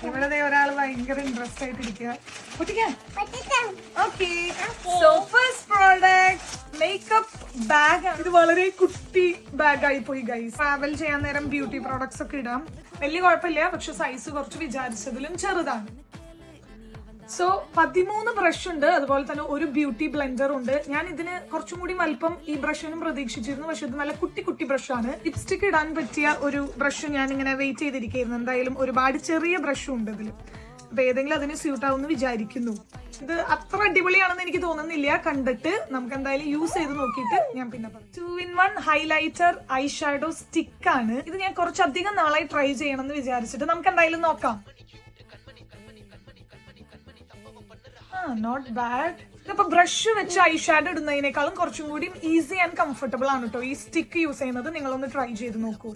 ഇവിടെ ഒരാൾ ഭയങ്കര ഇൻട്രസ്റ്റ് ആയിട്ടിരിക്കുക. Okay, so first product makeup bag. ഇത് വളരെ കുട്ടി ബാഗ് ആയി പോയി ഗൈസ്. ട്രാവൽ ചെയ്യാൻ നേരം ബ്യൂട്ടി പ്രോഡക്ട്സ് ഒക്കെ ഇടാം, വലിയ കുഴപ്പമില്ല. പക്ഷെ സൈസ് കുറച്ച് വിചാരിച്ചതിലും ചെറുതാണ്. സോ 13 ബ്രഷ് ഉണ്ട്, അതുപോലെ തന്നെ ഒരു ബ്യൂട്ടി ബ്ലെൻഡർ ഉണ്ട്. ഞാൻ ഇതിന് കുറച്ചും കൂടി വലിപ്പം ഈ ബ്രഷിനും പ്രതീക്ഷിച്ചിരുന്നു, പക്ഷെ ഇത് നല്ല കുട്ടി കുട്ടി ബ്രഷാണ്. ലിപ്സ്റ്റിക് ഇടാൻ പറ്റിയ ഒരു ബ്രഷ് ഞാൻ ഇങ്ങനെ വെയിറ്റ് ചെയ്തിരിക്കുന്നു. എന്തായാലും ഒരുപാട് ചെറിയ ബ്രഷും ഉണ്ട് ഇതിൽ. അപ്പൊ ഏതെങ്കിലും അതിന് സ്യൂട്ട് ആവുമെന്ന് വിചാരിക്കുന്നു. ഇത് അത്ര അടിപൊളിയാണെന്ന് എനിക്ക് തോന്നുന്നില്ല കണ്ടിട്ട്. നമുക്ക് എന്തായാലും യൂസ് ചെയ്ത് നോക്കിയിട്ട് ഞാൻ പിന്നെ പറയാം. 2-in-1 highlighter I shadow stick ആണ്. ഇത് ഞാൻ കുറച്ചധികം നാളായി ട്രൈ ചെയ്യണം എന്ന് വിചാരിച്ചിട്ട് നമുക്ക് എന്തായാലും നോക്കാം. Not bad. ഇതിപ്പോ ബ്രഷ് വെച്ച് ഐ ഷാഡോ ഇടുന്നതിനേക്കാളും കുറച്ചും കൂടി ഈസി ആൻഡ് കംഫർട്ടബിൾ ആണ് കേട്ടോ ഈ സ്റ്റിക്ക് യൂസ് ചെയ്യുന്നത്. നിങ്ങളൊന്ന് ട്രൈ ചെയ്ത് നോക്കൂ.